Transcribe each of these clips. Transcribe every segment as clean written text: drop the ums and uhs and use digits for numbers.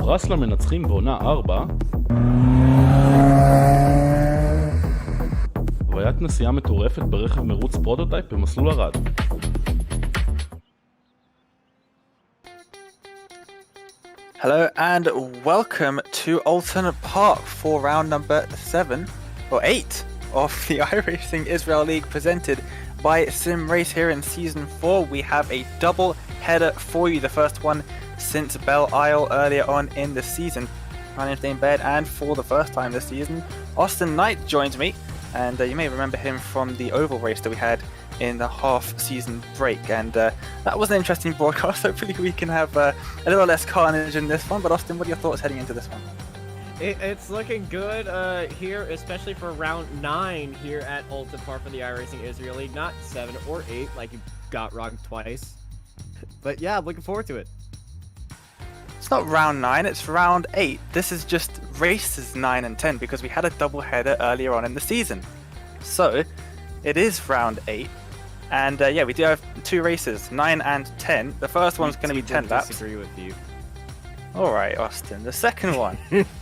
פרס למנצחים בעונה 4, חוויית נסיעה מטורפת ברכב מרוץ פרוטוטייפ במסלול ערד. Hello and welcome to Oulton Park for round number 7 or 8 of the iRacing Israel League presented by Sim Race here in season 4. We have a double header for you, the first one since Belle Isle earlier on in the season. My name's Dane Baird, and for the first time this season, Austin Knight joins me, and you may remember him from the oval race that we had in the half-season break, and that was an interesting broadcast. Hopefully we can have a little less carnage in this one. But Austin, what are your thoughts heading into this one? It's looking good here, especially for round 9 here at Oulton Park for the iRacing Israel League. Not 7 or 8 like you got wrong twice. But yeah, I'm looking forward to it. It's not round 9, it's round 8. This is just races 9 and 10 because we had a double header earlier on in the season. So it is round 8. And yeah, we do have 2 races, 9 and 10. The first one's going to be 10 laps. I disagree with you. Alright, Austin. The second one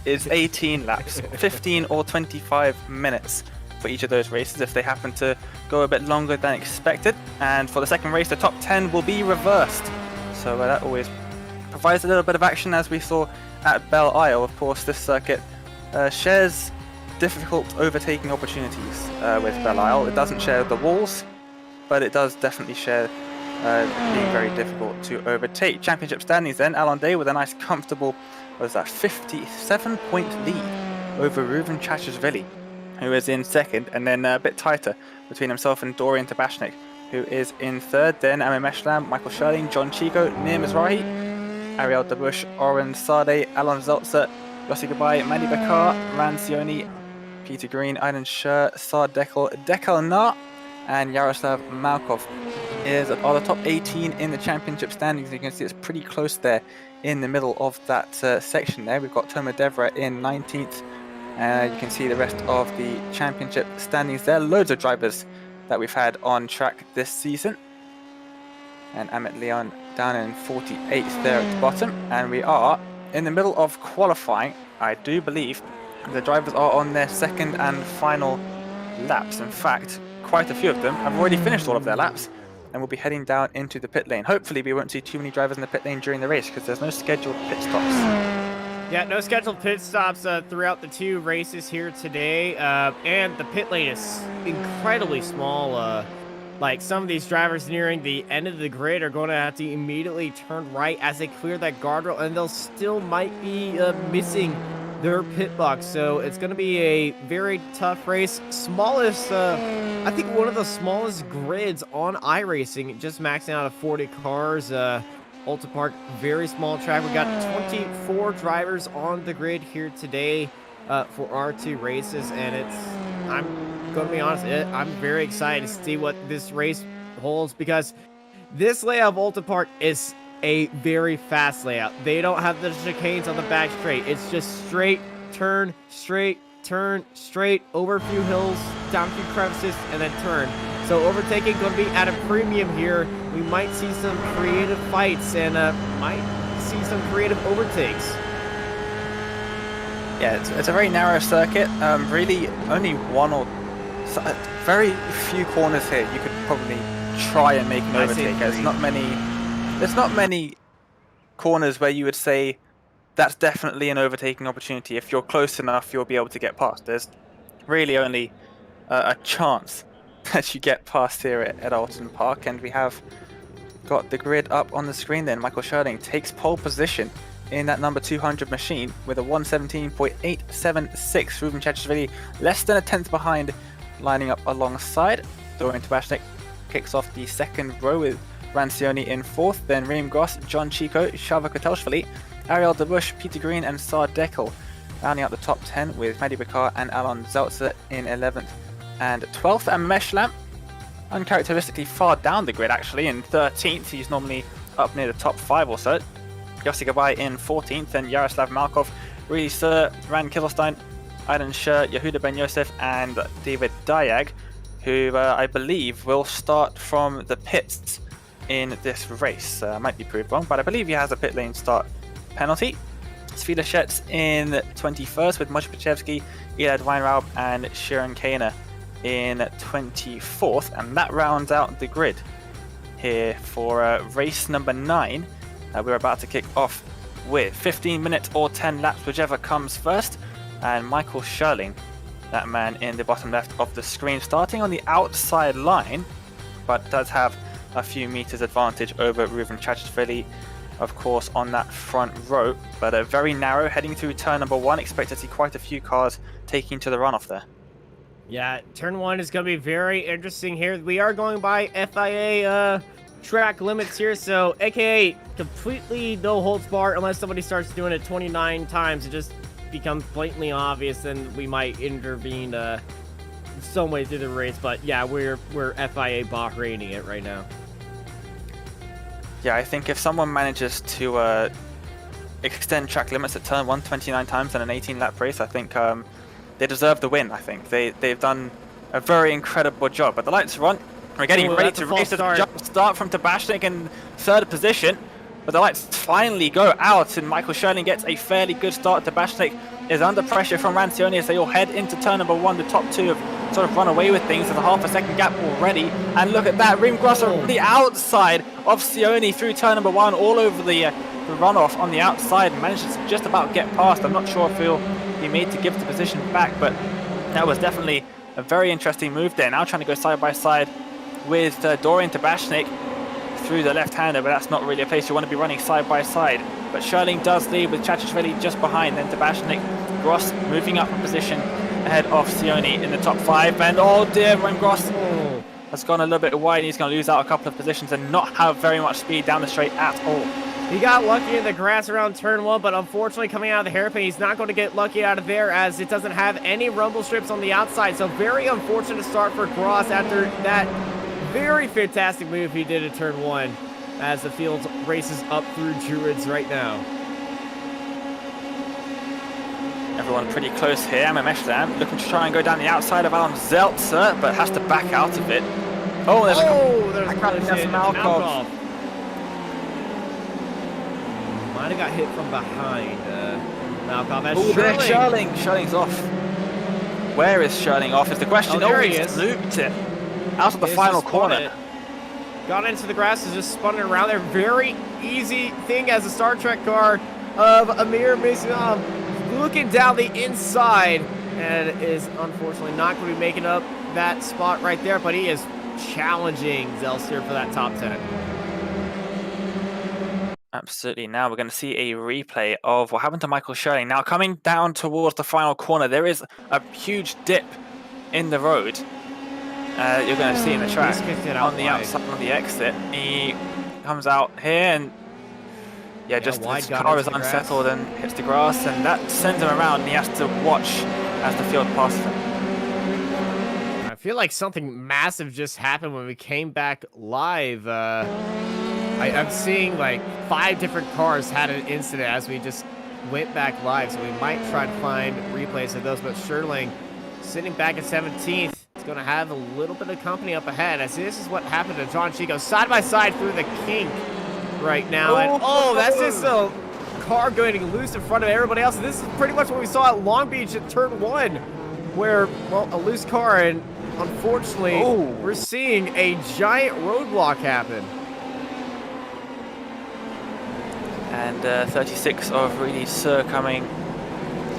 is 18 laps, 15 or 25 minutes for each of those races if they happen to go a bit longer than expected. And for the second race, the top 10 will be reversed. So that always provides a little bit of action, as we saw at Belle Isle. Of course, this circuit shares difficult overtaking opportunities with Belle Isle. It doesn't share the walls, but it does definitely share being very difficult to overtake. Championship standings then, Alan Day with a nice comfortable, what is that, 57-point lead over Reuven Chachashvili, who is in second, and then a bit tighter between himself and Dorian Tabashnik, who is in third. Then Amir Meshlam, Michael Scherling, John Chico, Nir Mizrahi, Ariel Debush, Oren Sade, Alan Zeltzer, Yossi Gabai, Mandy Bakar, Ran Sioni, Peter Green, Aidan Scher, Saad Dekel Na, and Yaroslav Malkov are the top 18 in the championship standings. You can see it's pretty close there in the middle of that section there. We've got Tomer Devra in 19th. You can see the rest of the championship standings there. Loads of drivers that we've had on track this season. And Amit Leon down in 48th there at the bottom. And we are in the middle of qualifying. I do believe the drivers are on their second and final laps. In fact, quite a few of them have already finished all of their laps and will be heading down into the pit lane. Hopefully we won't see too many drivers in the pit lane during the race because there's no scheduled pit stops. Yeah, no scheduled pit stops throughout the 2 races here today, and the pit lane is incredibly small. Like, some of these drivers nearing the end of the grid are going to have to immediately turn right as they clear that guardrail, and they'll still might be missing their pit box. So it's going to be a very tough race. Smallest, I think one of the smallest grids on iRacing, just maxing out of 40 cars. Oulton Park, very small track. We got 24 drivers on the grid here today for our 2 races, and I'm going to be honest, I'm very excited to see what this race holds, because this layout of Oulton Park is a very fast layout. They don't have the chicanes on the back straight. It's just straight, turn, straight, turn, straight, over a few hills, down a few crevices, and then turn. So overtaking going to be at a premium here. We might see some creative fights and might see some creative overtakes. Yeah, it's a very narrow circuit. Really only one or very few corners here you could probably try and make an overtake. There's not many corners where you would say that's definitely an overtaking opportunity. If you're close enough, you'll be able to get past. There's really only a chance that you get past here at Oulton Park. And we have got the grid up on the screen then. Michael Scherling takes pole position in that number 200 machine with a 117.876. Reuven Chachashvili less than a tenth behind, lining up alongside. Dorian Tabashnik kicks off the second row with Rancioni in 4th, then Reem Goss, John Chico, Shava Kotelshvili, Ariel Debush, Peter Green and Saad Dekel rounding out the top 10 with Mehdi Bakar and Alon Zeltzer in 11th and 12th. And Meshlam, uncharacteristically far down the grid actually, in 13th. He's normally up near the top 5 or so. Yossi Gabai in 14th, and Yaroslav Malkov, Really Sir, Ran Kizelstein, Aidan Scher, Yehuda Ben Yosef and David Diag, who I believe will start from the pits in this race. I might be proved wrong, but I believe he has a pit lane start penalty. Svilashet's in 21st with Mojpachevsky, Elad Weinraub, and Sharon Kana in 24th. And that rounds out the grid here for race number 9. We're about to kick off with 15 minutes or 10 laps, whichever comes first. And Michael Schurling, that man in the bottom left of the screen, starting on the outside line, but does have a few meters advantage over Ruven Chachishvili, of course, on that front row. But very narrow, heading through turn number 1. Expect to see quite a few cars taking to the runoff there. Yeah, turn 1 is going to be very interesting here. We are going by FIA track limits here, so aka completely no holds barred unless somebody starts doing it 29 times. It just becomes blatantly obvious, then we might intervene some way through the race. But yeah, we're FIA Bahraining it right now. Yeah, I think if someone manages to extend track limits at turn 1 29 times in an 18-lap race, I think they deserve the win. I think they've done a very incredible job. But the lights are on. We're getting ready to race a jump start from Tabashnik in 3rd position. But the lights finally go out, and Michael Schurling gets a fairly good start. Tabashnik is under pressure from Rancioni as they all head into turn number 1. The top 2 have sort of run away with things. There's a half a second gap already. And look at that, Rimgrosser on the outside of Sioni through turn number 1, all over the runoff on the outside, and manages to just about get past. I'm not sure if he'll be made to give the position back, but that was definitely a very interesting move there. Now trying to go side by side with Dorian Tabashnik through the left-hander, but that's not really a place you want to be running side by side. But Schurling does lead with Chachishvili just behind, then Tabashnik, Gross moving up a position ahead of Sioni in the top 5. And oh dear, when Gross has gone a little bit wide, he's going to lose out a couple of positions and not have very much speed down the straight at all. He got lucky in the grass around turn 1, but unfortunately coming out of the hairpin, he's not going to get lucky out of there as it doesn't have any rumble strips on the outside. So very unfortunate start for Gross after that very fantastic move he did at turn 1 as the field races up through Druids right now. Everyone pretty close here. Amameshlam looking to try and go down the outside of Alan Zeltzer, but has to back out of it. Oh, there's a Malkov. Might have got hit from behind. Malkov. Oh, there's Schurling. Schurling's off. Where is Schurling off is the question. Oh, there he is. Looped it out of the final corner. Got into the grass, is just spun it around there. Very easy thing as a Star Trek car of Amir Mizunov looking down the inside, and is unfortunately not going to be making up that spot right there, but he is challenging Zelster for that top 10. Absolutely. Now we're going to see a replay of what happened to Michael Schurling. Now coming down towards the final corner, there is a huge dip in the road. You're going to see in the track on the outside, on the exit. He comes out here and just his car is unsettled and hits the grass, and that sends him around, and he has to watch as the field passes him. I feel like something massive just happened when we came back live. I'm seeing like 5 different cars had an incident as we just went back live, so we might try to find replays of those. But Schurling sitting back at 17th. Going to have a little bit of company up ahead, as this is what happened to John Chico side by side through the kink right now. And that's just a car going loose in front of everybody else. This is pretty much what we saw at Long Beach at turn 1, where, well, a loose car, and unfortunately we're seeing a giant roadblock happen. And 36 of Really Sir coming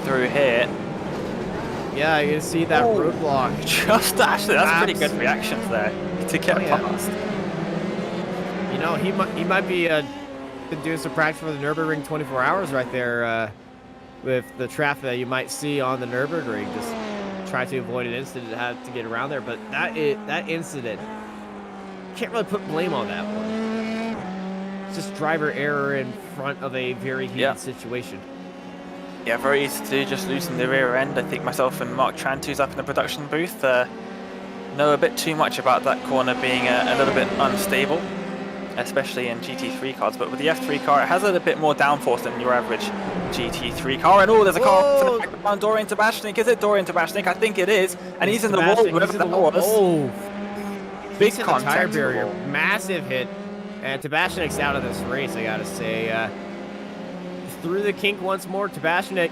through here. Yeah, you see that roadblock. Just actually, that's pretty good reactions there to get past. You know, he might be been doing some practice for the Nürburgring 24 hours right there with the traffic that you might see on the Nürburgring. Just try to avoid an incident to have to get around there. But that incident, can't really put blame on that one. It's just driver error in front of a very heated situation. Yeah, very easy to do, just loosen the rear end. I think myself and Mark Trant, who's up in the production booth, know a bit too much about that corner being a little bit unstable, especially in GT3 cars. But with the F3 car, it has a little bit more downforce than your average GT3 car. And there's a car in the background, Dorian Tabashnik. Is it Dorian Tabashnik? I think it is. And he's in the wall, whatever that was. Big contact. Tire barrier, massive hit. And Tabashnik's out of this race, I gotta say. through the kink once more. Tabashnik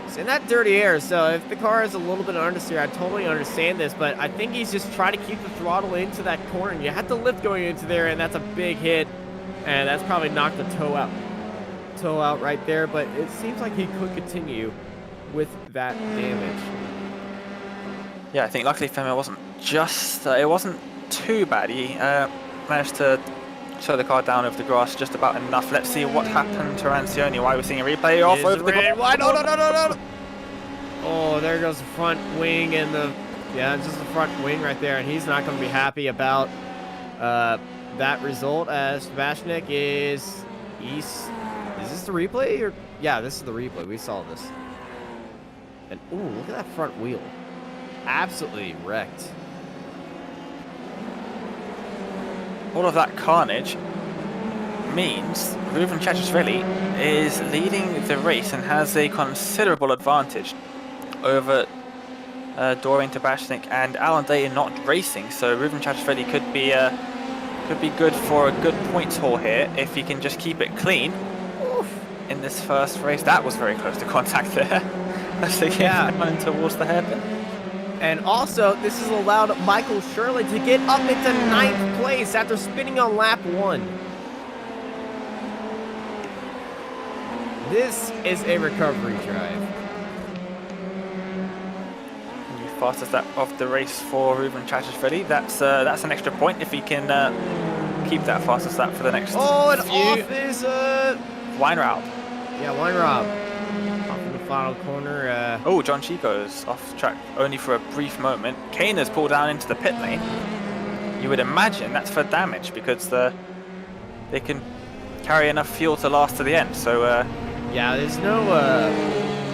is in that dirty air, so if the car is a little bit understeer, I totally understand this, but I think he's just trying to keep the throttle into that corner. And you have to lift going into there, and that's a big hit, and that's probably knocked the toe out right there, but it seems like he could continue with that damage. Yeah, I think luckily for him it wasn't it wasn't too bad. He managed to slow the car down over the grass just about enough. Let's see what happened to Rancioni. Why we're seeing a replay off over the grass. Why? No. Oh, there goes the front wing and just the front wing right there, and he's not going to be happy about that result, as Tabashnik is this the replay? Or yeah, this is the replay. We saw this. And ooh, look at that front wheel. Absolutely wrecked. All of that carnage means Ruben Chachishvili is leading the race and has a considerable advantage over Dorian Tabashnik and Alan Day not racing. So Ruben Chachishvili could be good for a good points haul here if he can just keep it clean. In this first race. That was very close to contact there. As they came going towards the hairpin. And also, this has allowed Michael Shirley to get up into 9th place after spinning on lap 1. This is a recovery drive. The fastest lap of the race for Ruben Chachishvili. That's an extra point if he can keep that fastest lap for the next off is Weinraub. Yeah, Weinraub. Off in the final corner. Oh, John Chico's off track only for a brief moment. Kane has pulled down into the pit lane. You would imagine that's for damage because they can carry enough fuel to last to the end. So yeah, there's no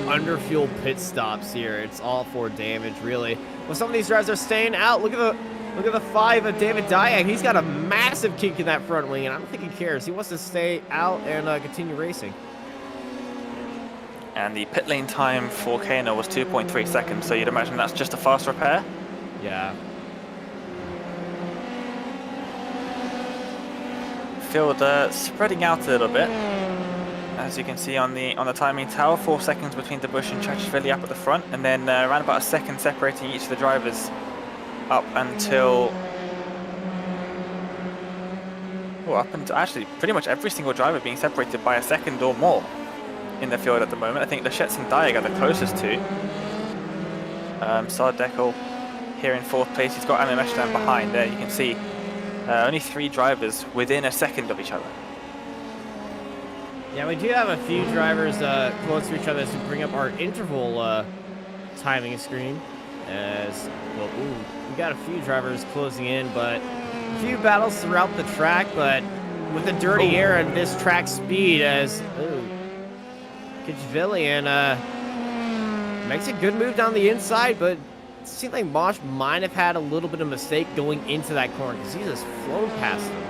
under fuel pit stops here. It's all for damage, really. Well, some of these drivers are staying out. Look at the 5 of David Diag. He's got a massive kink in that front wing, and I don't think he cares. He wants to stay out and continue racing. And the pit lane time for Kano was 2.3 seconds, so you'd imagine that's just a fast repair. Yeah. Field spreading out a little bit. As you can see on the timing tower, 4 seconds between Debush and Chachishvili up at the front, and then around about a second separating each of the drivers up until actually pretty much every single driver being separated by a second or more in the field at the moment. I think Lechetz and Diag are the closest to. Sardekel here in 4th place. He's got Amimesh down behind there. You can see only 3 drivers within a second of each other. Yeah, we do have a few drivers close to each other to bring up our interval timing screen. As well, we got a few drivers closing in, but a few battles throughout the track. But with the dirty air and this track speed, as Chachishvili makes a good move down the inside, but it seemed like Mosh might have had a little bit of mistake going into that corner because he just flown past him.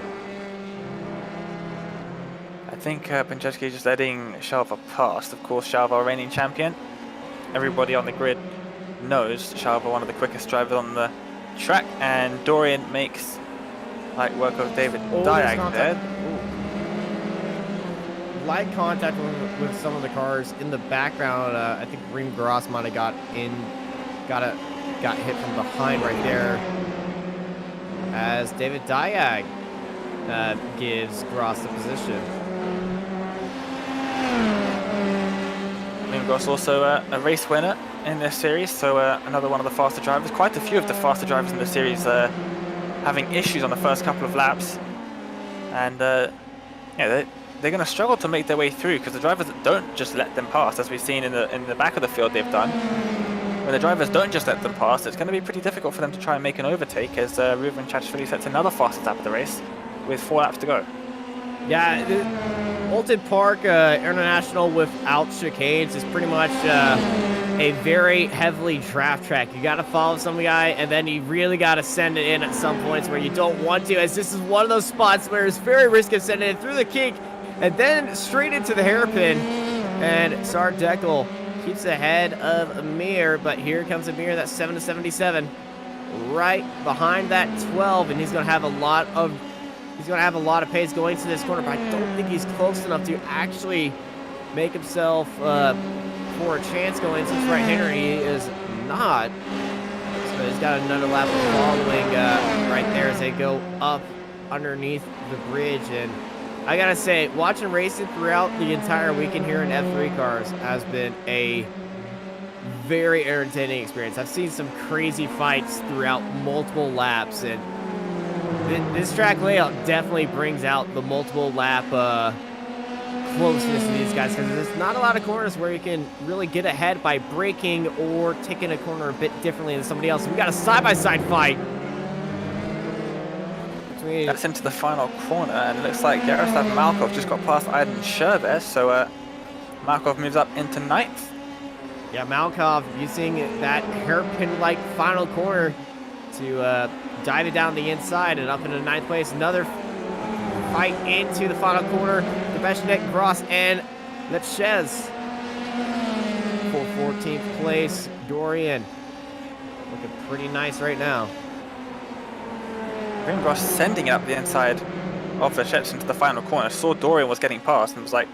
I think Pincheski is just letting Shalva past. Of course, Shalva, reigning champion. Everybody on the grid knows Shalva, one of the quickest drivers on the track, and Dorian makes light work of David Diag there. Light contact with some of the cars in the background. I think Reem Gross might have got hit from behind right there, as David Diag gives Gross the position. Reem Gross also a race winner in this series, so another one of the faster drivers. Quite a few of the faster drivers in the series having issues on the first couple of laps, and yeah, they're going to struggle to make their way through because the drivers don't just let them pass, as we've seen in the back of the field they've done. When the drivers don't just let them pass, it's going to be pretty difficult for them to try and make an overtake, as Ruben Chachishvili sets another fastest lap of the race with 4 laps to go. Yeah, Oulton Park International without chicanes is pretty much a very heavily draft track. You got to follow some guy, and then you really got to send it in at some points where you don't want to, as this is one of those spots where it's very risky to send it in through the kink and then straight into the hairpin. And Sardekel keeps ahead of Amir, but here comes Amir, that's 7 to 77, right behind that 12, and he's going to have a lot of He's going to have a lot of pace going to this corner, but I don't think he's close enough to actually make himself for a chance going into this right-hander. He is not. So he's got another lap following right there as they go up underneath the bridge. And I got to say, watching racing throughout the entire weekend here in F3 cars has been a very entertaining experience. I've seen some crazy fights throughout multiple laps, and this track layout definitely brings out the multiple lap closeness to these guys, because there's not a lot of corners where you can really get ahead by braking or taking a corner a bit differently than somebody else. We got a side-by-side fight. That's into the final corner, and it looks like Yaroslav Malkov just got past Aiden Scher there, so Malkov moves up into 9th. Yeah, Malkov using that hairpin-like final corner to dive it down the inside and up into 9th place. Another fight into the final corner. Debeshnik, Gross, and Lechez for 14th place. Dorian looking pretty nice right now. Gross sending it up the inside of Lechez into the final corner. Saw Dorian was getting past and was like,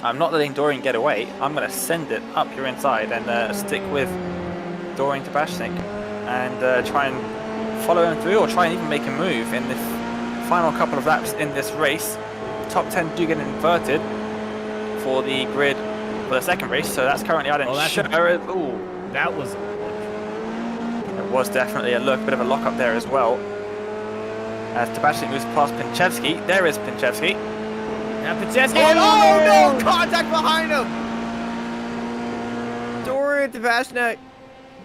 I'm not letting Dorian get away. I'm going to send it up your inside and stick with Dorian Debeshnik and try and follow him through, or try and even make a move in the final couple of laps in this race. Top 10 do get inverted for the grid for the second race, so that's currently out in Ooh, that was it was definitely a look, bit of a lock up there as well. As Debeshnik moves past Pinchevsky, there is Pinchevsky. Now Pinchevsky, oh no, contact behind him! Dorian Debeshnik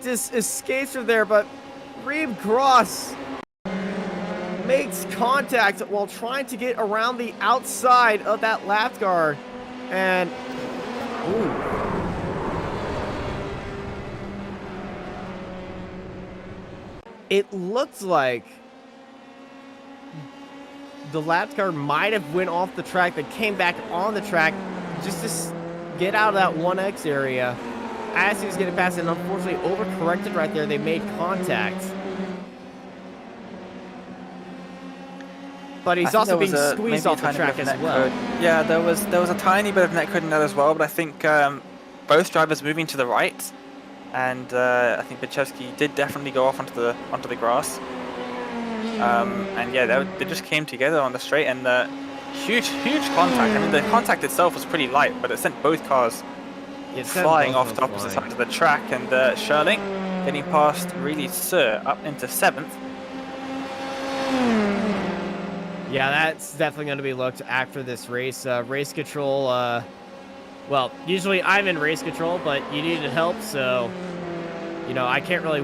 just escapes from there, but Reeb Gross makes contact while trying to get around the outside of that lap guard, and ooh. It looked like the lap car might have went off the track, but came back on the track just to get out of that 1X area as he was getting past it, and unfortunately overcorrected right there. They made contact. But he's also being squeezed off the track as well. Yeah, there was a tiny bit of net code in that as well, but I think both drivers moving to the right, and I think Pinchevsky did definitely go off onto the grass. And yeah, they just came together on the straight, and huge contact. I mean, the contact itself was pretty light, but it sent both cars flying off the opposite side of the track, and Scherling getting past really Sir up into 7th. Yeah, that's definitely going to be looked after this race. Race control, well, usually I'm in race control, but you needed help, so you know, I can't really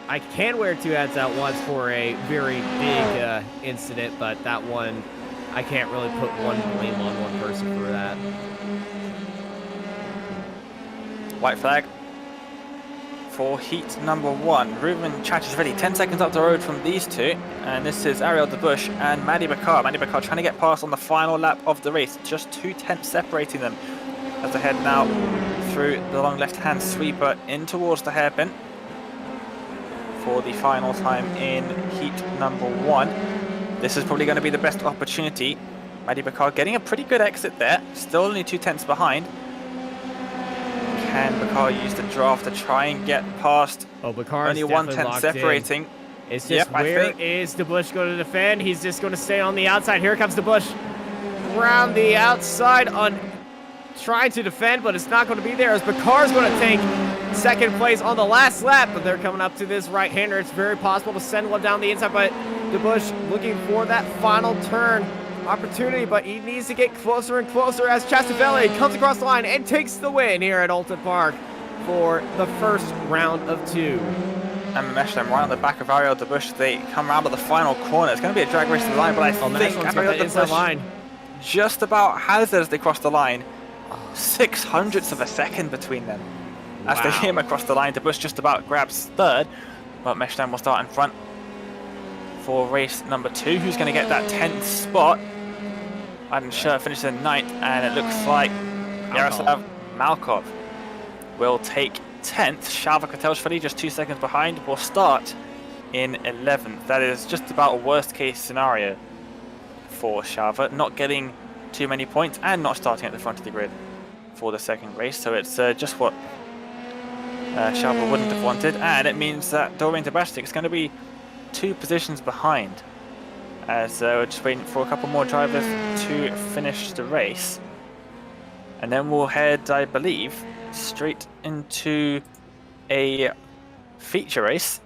I can wear 2 hats at once for a very big incident, but that one, I can't really put one blame on one person for that. White flag for heat number 1. Ruben Chach is ready, 10 seconds up the road from these two, and this is Ariel Debush and Maddie Bakar. Maddie Bakar trying to get past on the final lap of the race, just 2 tenths separating them as they head now through the long left-hand sweeper in towards the hairpin for the final time in heat number 1. This is probably going to be the best opportunity. Maddie Bakar getting a pretty good exit there, still only 2 tenths behind. Can Bakar use the draft to try and get past? Oh, Bakar only 1 tenth separating. It's just where is Debush going to defend? He's just going to stay on the outside. Here comes Debush around the outside on trying to defend, but it's not going to be there as Bakar's going to take 2nd place on the last lap, but they're coming up to this right-hander. It's very possible to send one down the inside, but Debush looking for that final turn opportunity, but he needs to get closer and closer as Chastavelli comes across the line and takes the win here at Oulton Park for the first round of 2. And Meshlem right on the back of Ariel Debush. They come around to the final corner. It's going to be a drag race to the line, but I think Ariel Debush just about has it as they cross the line. 0.06 of a second between them. As they came across the line, Debush just about grabs 3rd, but Meshlem will start in front for race number 2. Who's going to get that 10th spot? Adam Scher finishes in 9th, and it looks like Yaroslav Malkov will take 10th. Shalva Kotelshvili just 2 seconds behind, will start in 11th. That is just about a worst case scenario for Shava, not getting too many points and not starting at the front of the grid for the second race. So it's just what Shava wouldn't have wanted, and it means that Dorian Tabashnik is going to be 2 positions behind, as we're just waiting for a couple more drivers to finish the race. And then we'll head, I believe, straight into a feature race,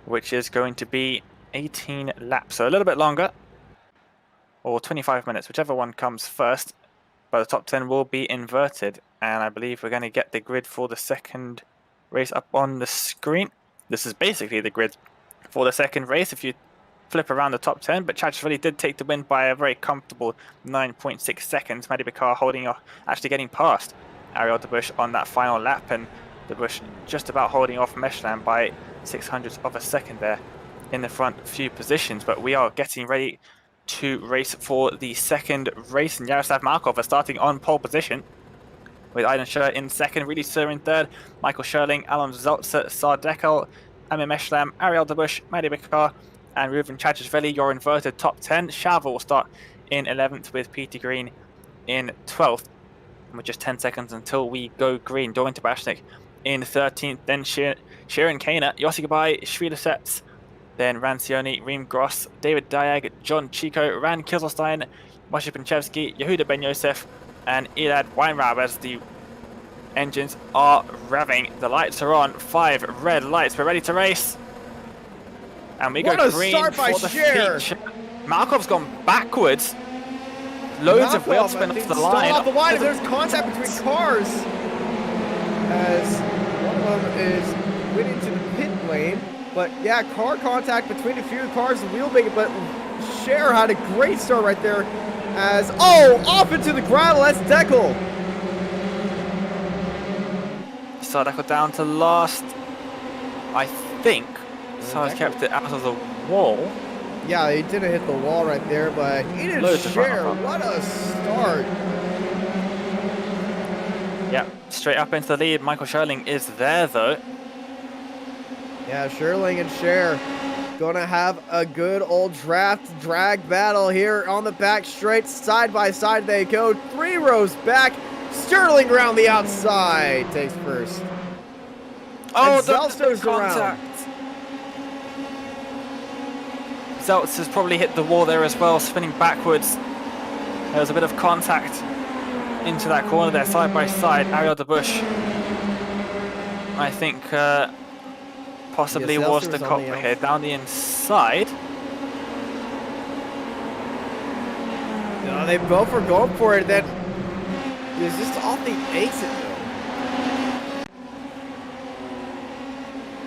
which is going to be 18 laps, so a little bit longer, or 25 minutes, whichever one comes first. But the top 10 will be inverted, and I believe we're going to get the grid for the second race up on the screen. This is basically the grid for the second race if you flip around the top 10, but Chachvili did take the win by a very comfortable 9.6 seconds. Maddie Bakar holding off, actually getting past Ariel de Bush on that final lap, and de Bush just about holding off Meshland by 0.06 of a second there in the front few positions. But we are getting ready to race for the second race, and Yaroslav Markov is starting on pole position with Aiden Scher in second, Really Sir in third, Michael Scherling, Alan Zoltzer, Sar Dekel, Amir Meshlam, Ariel de Bush, Maddie Bakar, and Ruben Chachashvili, your inverted top 10. Shava will start in 11th with Peter Green in 12th, with just 10 seconds until we go green. Dorian Tabashnik in 13th, then Sharon Kana, Yossi Gabai, Shvilasets, then Rancioni, Reem Gross, David Diag, John Chico, Ran Kieselstein, Moshe Pinchevsky, Yehuda Ben Yosef, and Elad Weinrab as the engines are revving. The lights are on, 5 red lights, we're ready to race. And we go green for the feature. Markov's gone backwards. Loads of wheel spin off the line. Off the line. There's contact between cars, as one of them is went into the pit lane. But yeah, car contact between a few cars, the wheel making. But Cher had a great start right there. As off into the gravel. That's Deckel. So Deckel down to last, I think. So he's kept it out of the wall. Yeah, he didn't hit the wall right there, but he didn't share. What a start. Yeah, straight up into the lead. Michael Scherling is there, though. Yeah, Scherling and Cher gonna have a good old draft drag battle here on the back straight. Side by side they go. 3 rows back. Sterling around the outside takes first. Oh, Zelsto's around. Zeltz has probably hit the wall there as well, spinning backwards. There was a bit of contact into that corner there, side by side. Ariel de Bush, I think, possibly was the culprit here. Down the inside. No, they both were going for it. Then it was just off the exit.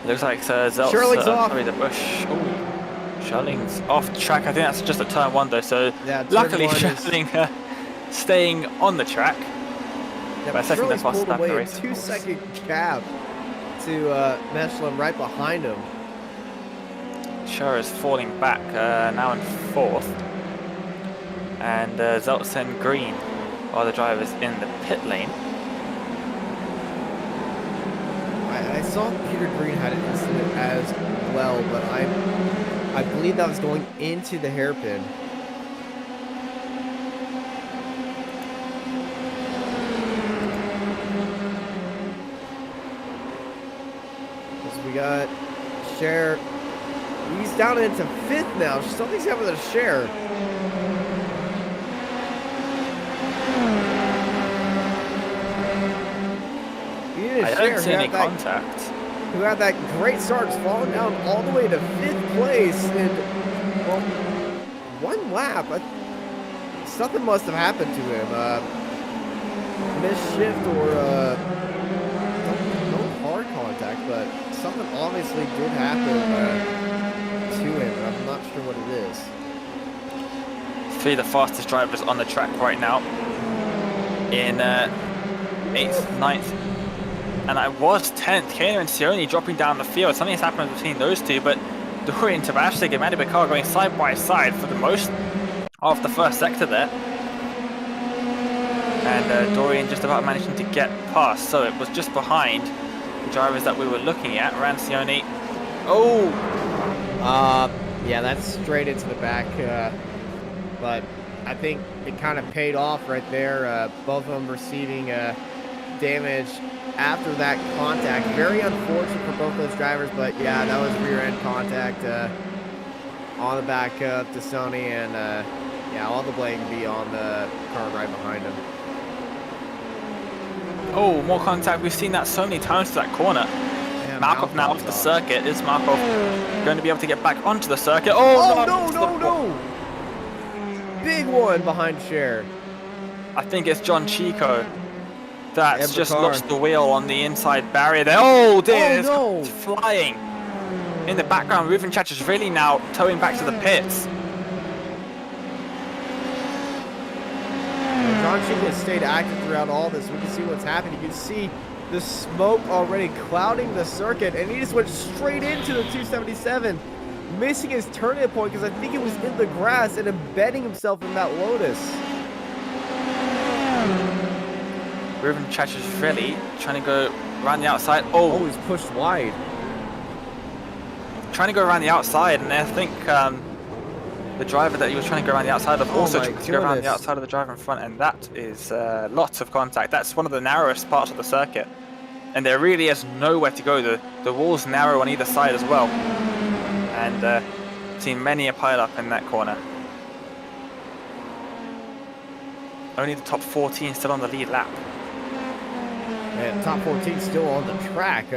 Looks like Zeltz. Scherling's off. Sorry, de Bush. Ooh. Scherling's off track. I think that's just a turn 1 though, so yeah, luckily Scherling staying on the track. Yeah, but second the fastest lap of the race. 2-second gap to Meshlam right behind him. Scher is falling back now in 4th. And Zeltz and Green are the drivers in the pit lane. I saw Peter Green had an incident as well, but I believe that was going into the hairpin. So we got Cher. He's down into 5th now. Something's happening to Cher. I don't see any contact. Who had that great start, falling down all the way to 5th place in, well, 1 lap. Something must have happened to him. Misshift or no hard contact, but something obviously did happen to him. I'm not sure what it is. 3 of the fastest drivers on the track right now in 8th, 9th. And I was 10th. Kana and Sione dropping down the field. Something has happened between those two, but Dorian Tabashnik and Maddie Bakar going side by side for the most of the first sector there. And Dorian just about managing to get past, so it was just behind the drivers that we were looking at. Rancioni. Oh! Yeah, that's straight into the back. but I think it kind of paid off right there. Both of them receiving damage after that contact. Very unfortunate for both those drivers, but yeah, that was rear end contact on the back of Sony, and yeah, all the blame can be on the car right behind him. Oh, more contact. We've seen that so many times to that corner. Yeah, Malkov now off the circuit. Is Malkov going to be able to get back onto the circuit? Oh, no. Big one behind Cher. I think it's John Chico that's just car. lost the wheel on the inside barrier there. Oh dear, no. It's flying. In the background, Ruvenchach is really now towing back to the pits. John Chico has stayed active throughout all this. We can see what's happening. You can see the smoke already clouding the circuit, and he just went straight into the 277, missing his turning point because I think it was in the grass and embedding himself in that Lotus. Ruvenchach is really trying to go around the outside. Oh, he's pushed wide. Trying to go around the outside, and I think the driver that he was trying to go around the outside of also tried to go around the outside of the driver in front, and that is lots of contact. That's one of the narrowest parts of the circuit, and there really is nowhere to go. The wall's narrow on either side as well, and seen many a pile up in that corner. Only the top 14 still on the lead lap. Yeah, top 14 still on the track.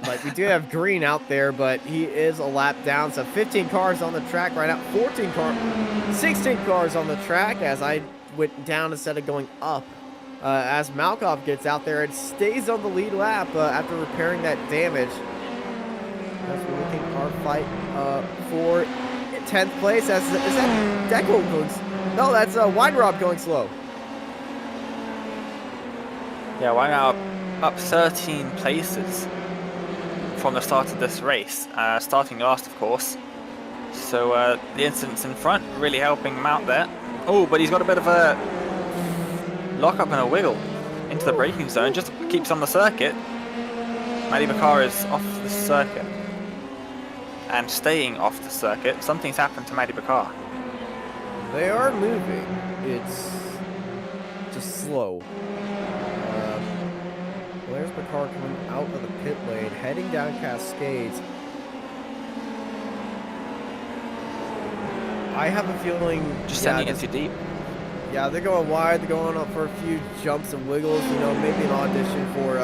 Like we do have Green out there, but he is a lap down. So 15 cars on the track right now. 16 cars on the track as I went down instead of going up. As Malkov gets out there and stays on the lead lap after repairing that damage. As we're looking at our fight for 10th place. Is that Deco going? No, that's Weinrob going slow. Yeah, Weinrob up 13 places from the start of this race, starting last of course, so the incidents in front really helping him out there. Oh, but he's got a bit of a lock up and a wiggle into the braking zone, just keeps on the circuit. Matty Bakar is off the circuit and staying off the circuit. Something's happened to Matty Bakar. They are moving, it's just slow. There's the car coming out of the pit lane, heading down Cascades. I have a feeling... Just sending it too deep. Yeah, they're going wide. They're going up for a few jumps and wiggles. You know, maybe an audition for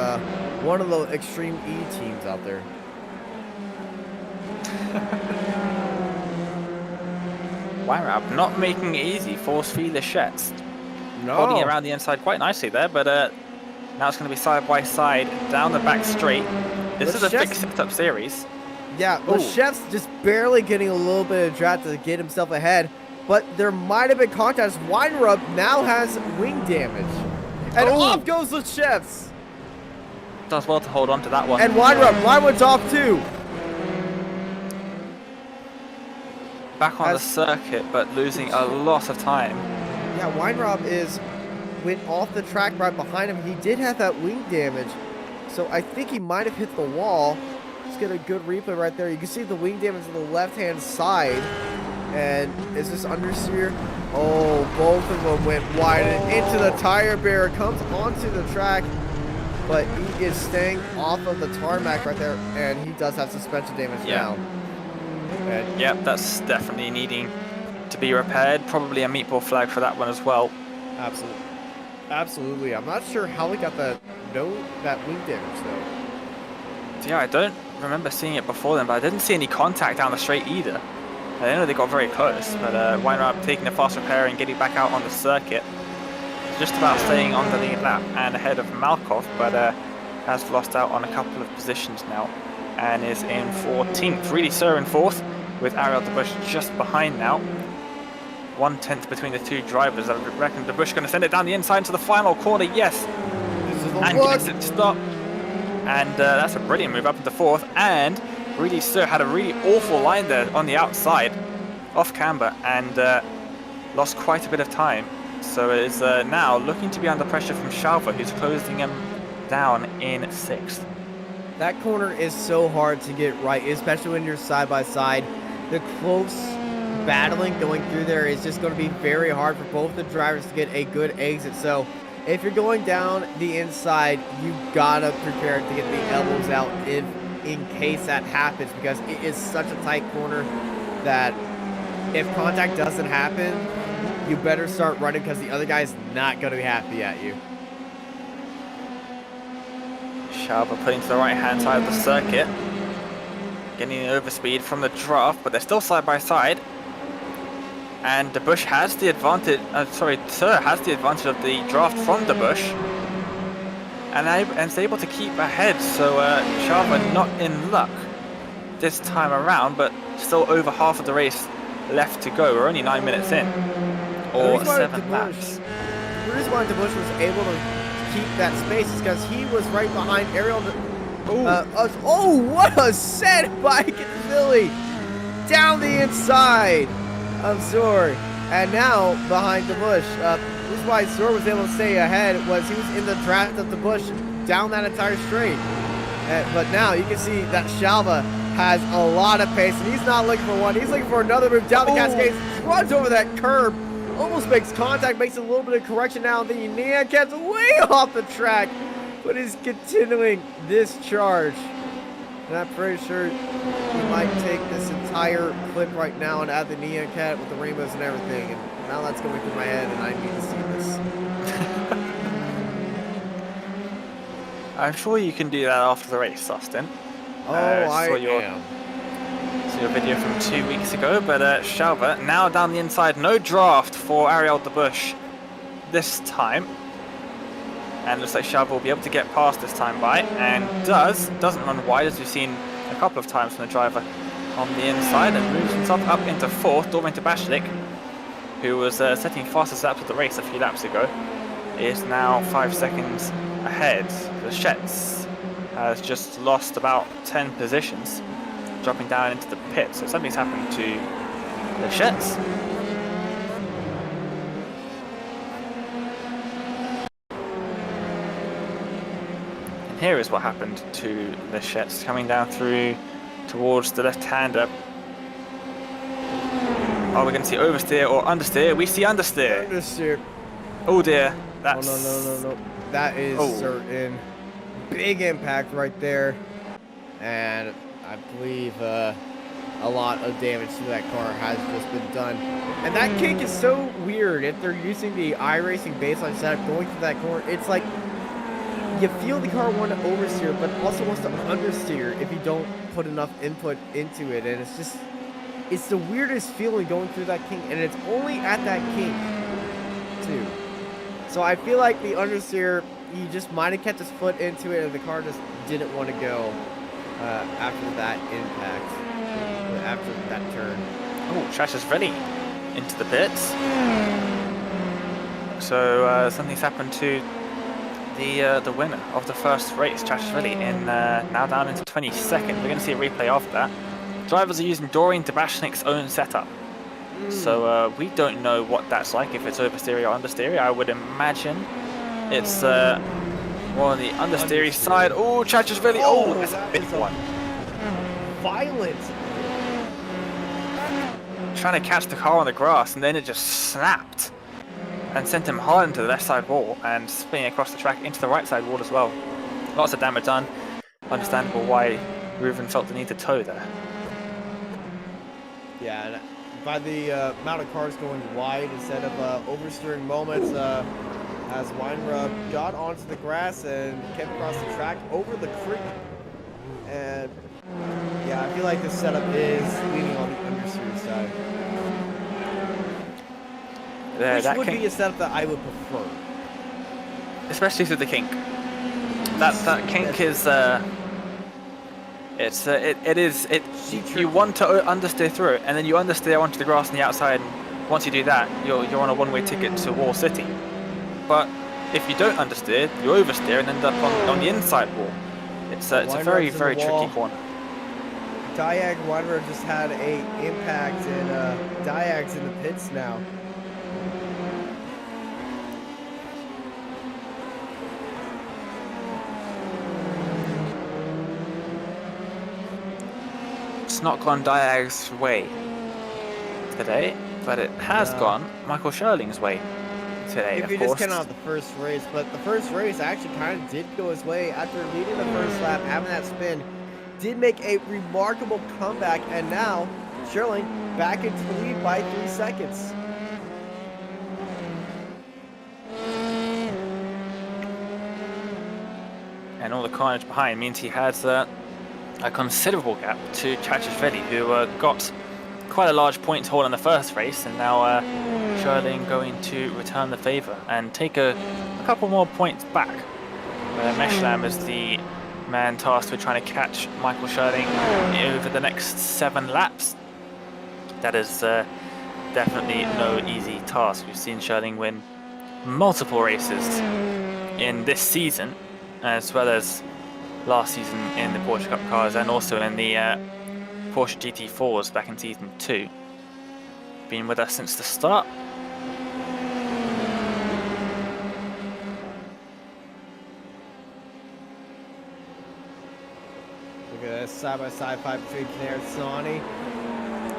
one of the Extreme E teams out there. Weinrob not making it easy for Svi Leschetz. No. Holding it around the inside quite nicely there, but... now it's going to be side by side down the back straight. This is a fixed setup series. Yeah, Leschetz just barely getting a little bit of draft to get himself ahead, but there might have been contact. Weinrub now has wing damage. And off goes Leschetz. Does well to hold on to that one. And Weinrub's off too. Back on the circuit, but losing a lot of time. Yeah, Weinrub went off the track right behind him. He did have that wing damage, so I think he might have hit the wall. Let's get a good replay right there. You can see the wing damage on the left-hand side. And is this understeer? Oh, both of them went wide and into the tire barrier. Comes onto the track, but he is staying off of the tarmac right there, and he does have suspension damage now. And yep, that's definitely needing to be repaired. Probably a meatball flag for that one as well. Absolutely. Absolutely. I'm not sure how he got that wing damage though. Yeah, I don't remember seeing it before then, but I didn't see any contact down the straight either. I know they got very close, but Weinrab taking a fast repair and getting back out on the circuit. Just about staying on the lead lap and ahead of Malkov, but has lost out on a couple of positions now and is in 14th. Really Sir in 4th with Ariel de Bush just behind now. 1/10 between the two drivers. I reckon de Bush going to send it down the inside into the final corner. Yes, and gets it to stop. And that's a brilliant move up into 4th. And Really Sir had a really awful line there on the outside, off camber, and lost quite a bit of time. So it is now looking to be under pressure from Shalva, who's closing him down in 6th. That corner is so hard to get right, especially when you're side by side. The close battling going through there is just going to be very hard for both the drivers to get a good exit. So if you're going down the inside, you gotta prepare to get the elbows out in case that happens, because it is such a tight corner that if contact doesn't happen, you better start running, because the other guy's not going to be happy at you. Shalva putting to the right-hand side of the circuit. Getting an overspeed from the draft, but they're still side by side. And the Bush has the advantage, Sir has the advantage of the draft from the Bush. And is able to keep ahead, so Shalva not in luck this time around, but still over half of the race left to go. We're only 9 minutes in, or 7 laps. The reason why the Bush was able to keep that space is because he was right behind Ariel. Oh, what a set by Philly down the inside of Zor, and now behind the Bush. This is why Zor was able to stay ahead, was he was in the draft of the Bush down that entire straight. But now you can see that Shalva has a lot of pace, and he's not looking for one. He's looking for another move down the Cascades, runs over that curb, almost makes contact, makes a little bit of correction now. The Neon Cat's way off the track, but is continuing this charge. And I'm pretty sure he might take this entire clip right now and add the Neon Cat with the rainbows and everything. And now that's going through my head, and I need to see this. I'm sure you can do that after the race, Austin. Oh, I am. Saw your video from 2 weeks ago, but Shalva now down the inside. No draft for Ariel de Bush this time. And looks like Shalva will be able to get past this time by, and doesn't run wide, as we've seen a couple of times from the driver on the inside, and moves himself up into 4th. Dormin Tabashlik, who was setting fastest laps of the race a few laps ago, is now 5 seconds ahead. The Shetz has just lost about 10 positions, dropping down into the pit. So something's happened to the Shetz. And here is what happened to the Shetz, coming down through towards the left-hander. Are we going to see oversteer or understeer? We see understeer. Understeer. Oh dear. That's... Oh, no. That is certain. Big impact right there. And I believe a lot of damage to that car has just been done. And that kick is so weird. If they're using the iRacing baseline setup going through that corner, it's like you feel the car want to oversteer, but also wants to understeer if you don't put enough input into it. And it's just, it's the weirdest feeling going through that kink, and it's only at that kink too. So I feel like the understeer, he just might have kept his foot into it, and the car just didn't want to go after that impact, after that turn. Oh, Trash is ready into the pits. So something's happened to the winner of the first race, Trash is ready, in now down into 22nd. We're going to see a replay of that. Drivers are using Doreen Tabashnik's own setup. So we don't know what that's like, if it's oversteer or understeer. I would imagine it's more on the understeer side. Oh, Trash really. Oh, that's a big one. Violent. Trying to catch the car on the grass, and then it just snapped and sent him hard into the left side wall and spinning across the track into the right side wall as well. Lots of damage done. Understandable why Reuven felt the need to tow there. Yeah, and by the amount of cars going wide instead of oversteering moments, as Weinrub got onto the grass and kept across the track over the creek. And yeah, I feel like this setup is leaning on the understeer side. Which would be a setup that I would prefer. Especially through the kink. That kink is you want to understeer through it, and then you understeer onto the grass on the outside, and once you do that, you're on a one-way ticket to Wall City. But if you don't understeer, you oversteer and end up on the inside wall. It's a very, very tricky corner. Diag Wanderer just had a impact, and Diag's in the pits now. It's not gone Diag's way. today, but it has gone Michael Scherling's way today, If you of just course. count out the first race, but the first race actually kind of did go his way after leading the first lap, having that spin, did make a remarkable comeback, and now Scherling back into the lead by 3 seconds. And all the carnage behind means he has a considerable gap to Chachishvili, who got quite a large point haul in the first race, and now Scherling going to return the favour and take a couple more points back. Meshlam is the man tasked with trying to catch Michael Scherling over the next 7 laps. That is definitely no easy task. We've seen Scherling win multiple races in this season, as well as last season in the Porsche Cup cars and also in the Porsche GT4s back in season 2. Been with us since the start. Look at this side-by-side fight between Kinnair and Sonny.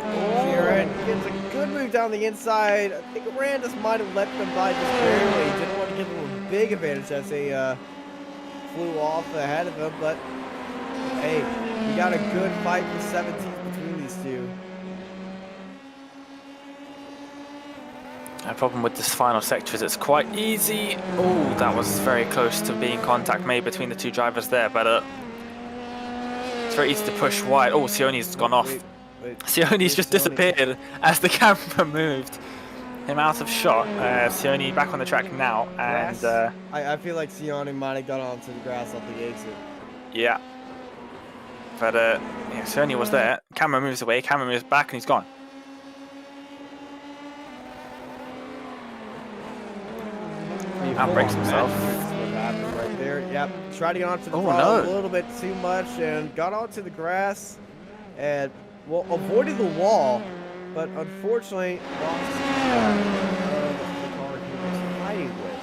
Jared gets a good move down the inside. I think Randus might have let them by just barely. Didn't want to give them a big advantage as they flew off ahead of them, but hey, we got a good fight for 17th between these two. The problem with this final sector is it's quite easy. Oh, that was very close to being contact made between the two drivers there, but it's very easy to push wide. Oh, Sioni's gone off. Sioni's just disappeared as the camera moved him out of shot. Sioni back on the track now, and I feel like Sioni might have got onto the grass off the exit. Yeah, but yeah, Sioni was there. Camera moves away, camera moves back, and he's gone. Outbreaks himself. What happened right there? Yep, tried to get onto the Oh, throttle no. a little bit too much and got onto the grass and well avoided the wall, but unfortunately lost the car he was fighting with.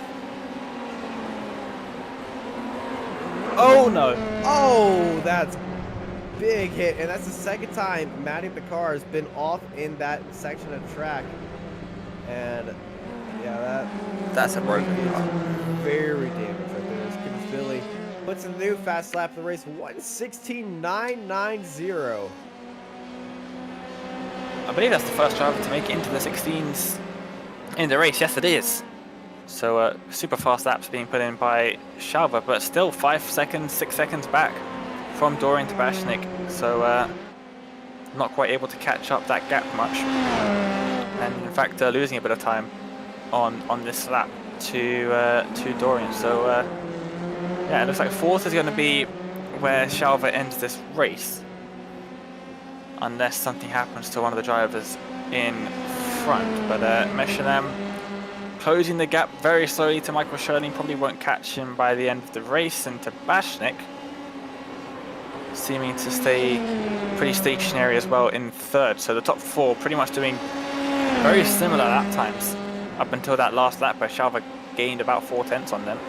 Oh no! Oh, that's big hit, and that's the second time Matty Picard has been off in that section of track, and yeah, That's a broken car. very damaged right there. As Billy puts in the new fast lap of the race, 1:16.990. I believe that's the first driver to make it into the 16s in the race. Yes, it is. So super fast laps being put in by Shalva, but still 5 seconds, 6 seconds back from Dorian to Bashnik. So not quite able to catch up that gap much, and in fact losing a bit of time on this lap to Dorian. So yeah, it looks like 4th is going to be where Shalva ends this race, unless something happens to one of the drivers in front. But Meshalam closing the gap very slowly to Michael Scherling, probably won't catch him by the end of the race, and to Bashnik seeming to stay pretty stationary as well in 3rd. So the top 4 pretty much doing very similar lap times up until that last lap where Shalva gained about 4/10 on them.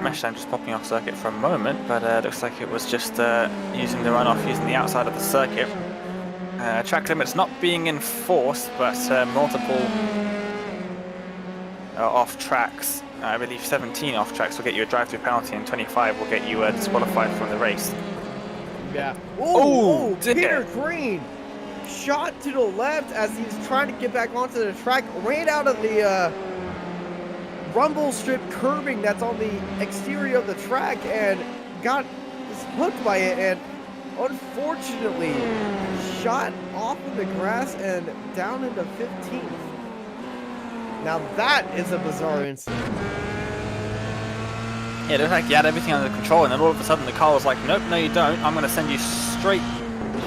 Meshlam just popping off circuit for a moment, but looks like it was just using the runoff, using the outside of the circuit. Track limits not being enforced, but multiple off tracks. I believe 17 off tracks will get you a drive-through penalty, and 25 will get you disqualified from the race. Yeah. Oh, Peter Green shot to the left as he's trying to get back onto the track, ran out of the rumble strip curbing that's on the exterior of the track and got hooked by it, and unfortunately shot off of the grass and down into 15th. Now that is a bizarre incident. Yeah, it looked like he had everything under control, and then all of a sudden the car was like, nope, no you don't, I'm going to send you straight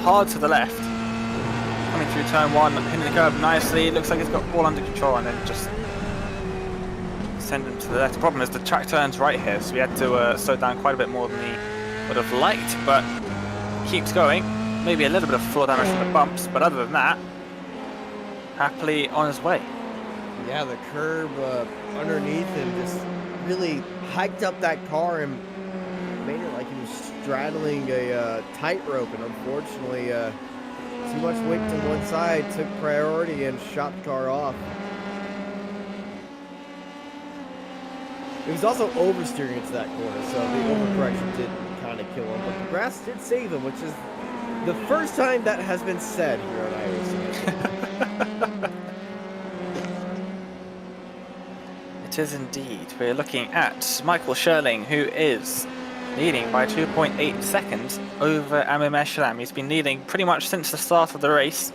hard to the left. Coming through turn 1, hitting the curb nicely, it looks like it's got all under control, and then just send him to the left. The problem is the track turns right here, so we had to slow down quite a bit more than we would have liked, but keeps going. Maybe a little bit of floor damage from the bumps, but other than that, happily on his way. Yeah, the curb underneath him just really hiked up that car and made it like he was straddling a tightrope, and unfortunately, too much weight to one side took priority and shot the car off. It was also oversteering into that corner, so the overcorrection did kind of kill him, but the grass did save him, which is the first time that has been said here on iRacing. It is indeed. We're looking at Michael Scherling, who is leading by 2.8 seconds over Amir Meshalam. He's been leading pretty much since the start of the race,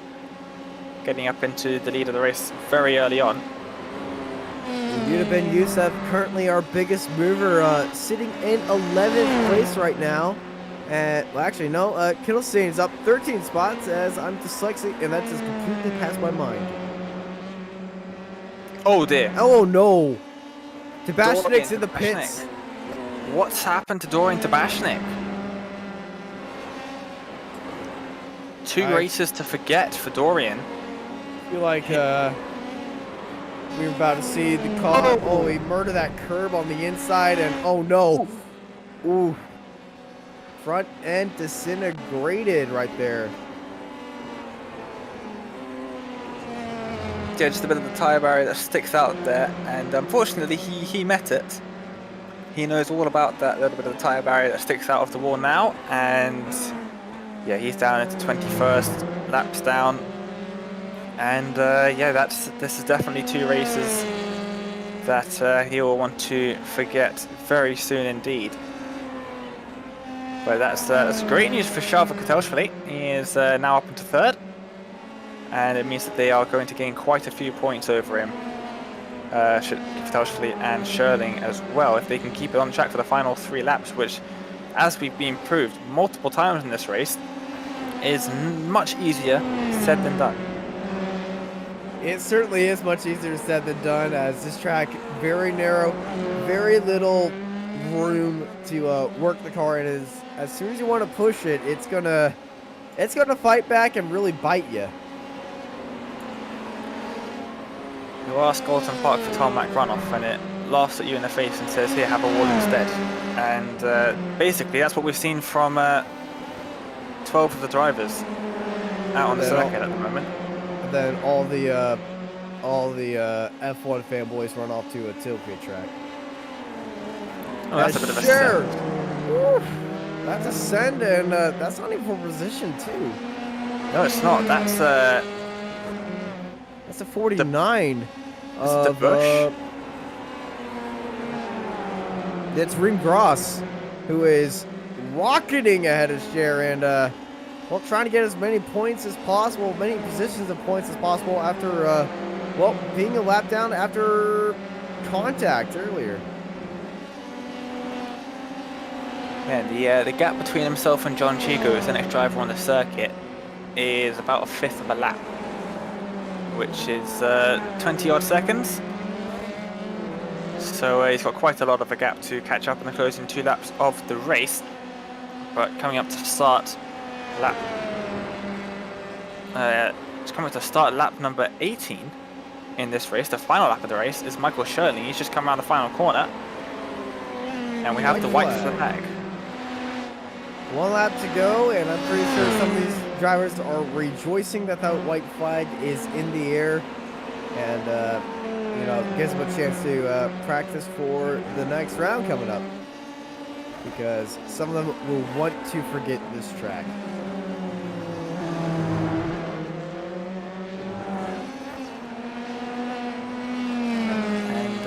getting up into the lead of the race very early on. Yuda Ben Youssef, currently our biggest mover, sitting in 11th place right now. And, well, actually, no, Kittlestein's up 13 spots as I'm dyslexic, and that just completely passed my mind. Oh dear. Oh no! Tabashnik's in the pits. What's happened to Dorian Tabashnik? Two races to forget for Dorian. I feel like we were about to see the car. Oh, he murdered that curb on the inside, and oh no! Ooh. Front end disintegrated right there. Yeah, just a bit of the tyre barrier that sticks out there, and unfortunately he met it. He knows all about that little bit of the tyre barrier that sticks out of the wall now, and yeah, he's down into 21st, laps down, and yeah, this is definitely two races that he will want to forget very soon indeed. But that's great news for Shava Kotelshvili. He is now up into 3rd. And it means that they are going to gain quite a few points over him, Kotelshvili and Scherling as well, if they can keep it on track for the final 3 laps, which, as we've been proved multiple times in this race, is much easier said than done. It certainly is much easier said than done, as this track very narrow, very little room to work the car in. As soon as you want to push it, it's gonna fight back and really bite you. You ask Oulton Park for tarmac runoff and it laughs at you in the face and says, here, have a wall instead. And basically that's what we've seen from 12 of the drivers out on the circuit at the moment. And then all the F1 fanboys run off to a tilt pit track. Oh, that's a bit of a send. That's a send, and that's not even for position 2. No, it's not. That's a 49 of Bush. It's Reem Gross, who is rocketing ahead of Cher, and well, trying to get as many points as possible, many positions of points as possible after well, being a lap down after contact earlier. Yeah, the gap between himself and John Chico, as the next driver on the circuit, is about a 1/5 of a lap, which is 20 odd seconds. So he's got quite a lot of a gap to catch up in the closing 2 laps of the race. But coming up to start lap, it's coming to start lap number 18 in this race. The final lap of the race is Michael Scherling. He's just come around the final corner, and we have the white flag. 1 lap to go, and I'm pretty sure some of these drivers are rejoicing that that white flag is in the air, and you know, gives them a chance to practice for the next round coming up, because some of them will want to forget this track.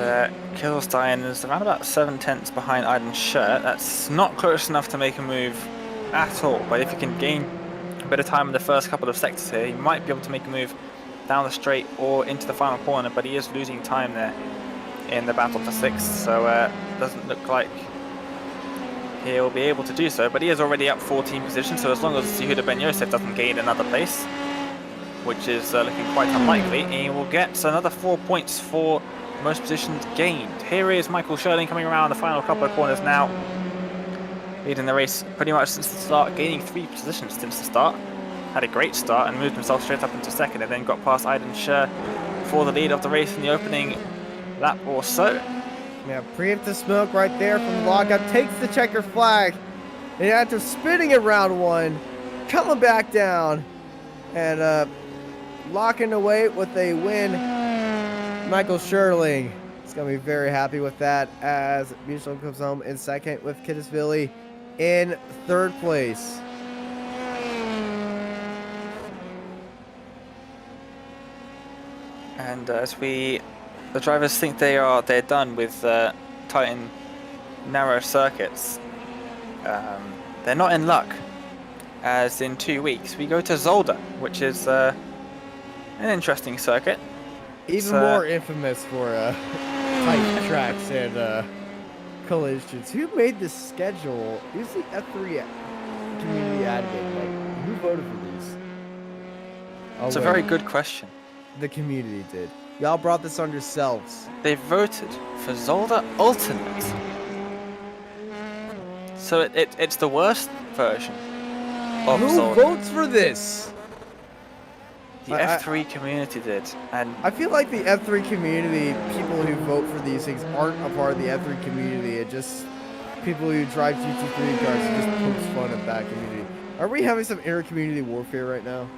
And Kittlestein is around about 7/10 behind Aiden Scher. That's not close enough to make a move at all, but if you can gain a bit of time in the first couple of sectors here, he might be able to make a move down the straight or into the final corner, but he is losing time there in the battle for 6th, so doesn't look like he'll be able to do so, but he is already up 14 positions, so as long as Yehuda Ben Yosef doesn't gain another place, which is looking quite unlikely, he will get another 4 points for most positions gained. Here is Michael Scherling coming around the final couple of corners now, leading the race pretty much since the start, gaining 3 positions since the start. Had a great start and moved himself straight up into 2nd, and then got past Aiden Scher for the lead of the race in the opening lap or so. Yeah, preemptive smoke right there from the lockup. Takes the checker flag. And after spinning it round one, coming back down and locking away with a win. Michael Scherling is going to be very happy with that as Michelin comes home in second with Kittisvili in third place. And as the drivers think they're done with tight and narrow circuits, they're not in luck, as in 2 weeks we go to Zolder, which is an interesting circuit. Even more infamous for tight tracks and collisions. Who made this schedule? Who's the F3 community admin? Like, who voted for these? It's a very good question. The community did. Y'all brought this on yourselves. They voted for Zolder Ultimate. So it's the worst version of Who Zolder. votes for this? The F3 community did, and I feel like the F3 community, people who vote for these things aren't a part of the F3 community. It just people who drive GT3 cars and just pokes fun at that community. Are we having some inter-community warfare right now?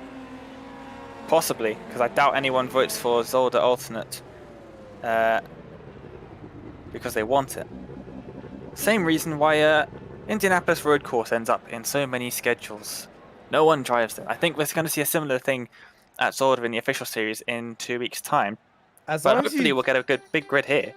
possibly, because I doubt anyone votes for Zolder Alternate because they want it. Same reason why Indianapolis Road Course ends up in so many schedules. No one drives it. I think we're going to see a similar thing at Zolder in the official series in 2 weeks' time. But hopefully we'll get a good big grid here.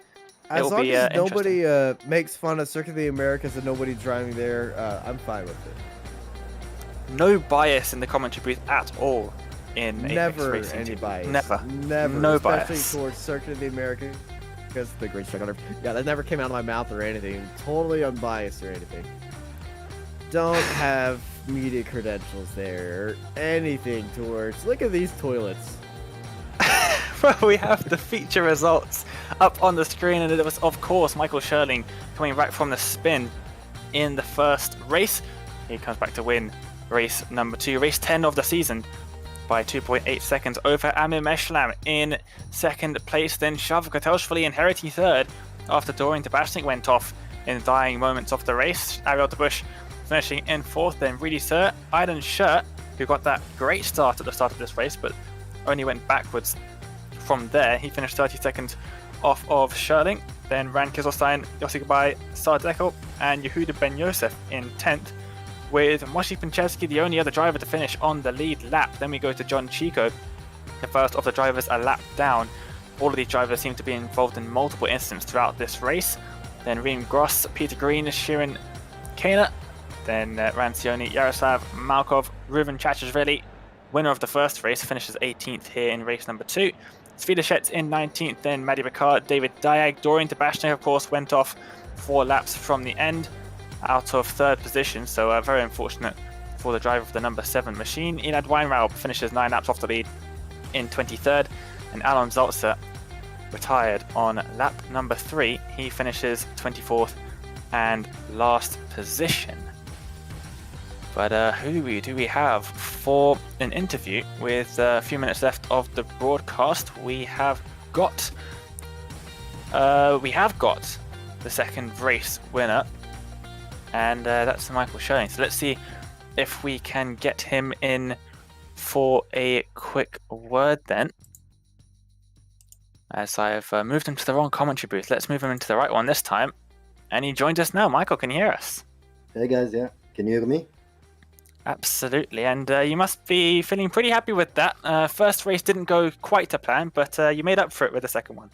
As long as nobody makes fun of Circuit of the Americas and nobody driving there, I'm fine with it. No bias in the commentary booth at all in Never Apex Racing any team. bias. Never. No Especially bias. Towards Circuit of the Americas. Because the great track on Earth. Yeah, that never came out of my mouth or anything. Totally unbiased or anything. Don't have media credentials there or anything towards. Look at these toilets. Well, we have the feature results up on the screen, and it was, of course, Michael Scherling coming back from the spin in the first race. He comes back to win race number 2, race 10 of the season, by 2.8 seconds over Amir Meshlam in second place. Then Shav Kotelshvili inheriting third after Dorian Tabashnik went off in the dying moments of the race. Ariel DeBush finishing in fourth. Then Reedy Sir, Aidan Shirt, who got that great start at the start of this race, but only went backwards from there. He finished 30 seconds off of Scherling. Then Ran Kizelstein, Yossi Gabai, Sardekel, and Yehuda Ben Yosef in 10th, with Moshi Pinchevsky the only other driver to finish on the lead lap. Then we go to John Chico, the first of the drivers a lap down. All of these drivers seem to be involved in multiple incidents throughout this race. Then Reem Gross, Peter Green, Shirin Kana, then Rancioni, Yaroslav Malkov, Ruven Chachashvili, winner of the first race, finishes 18th here in race number 2. Svidashet in 19th, then Maddie Ricard, David Diag, Dorian Tabashnik, of course, went off 4 laps from the end, out of 3rd position, so very unfortunate for the driver of the number 7 machine. Elad Weinraub finishes 9 laps off the lead in 23rd, and Alon Zaltzer retired on lap number 3. He finishes 24th and last position. But who do we have for an interview with a few minutes left of the broadcast? We have got the second race winner, and that's Michael Scherling. So let's see if we can get him in for a quick word then. As I've moved him to the wrong commentary booth, let's move him into the right one this time. And he joined us now. Michael, can you hear us? Hey guys, yeah. Can you hear me? Absolutely, and you must be feeling pretty happy with that. First race didn't go quite to plan, but you made up for it with the second one.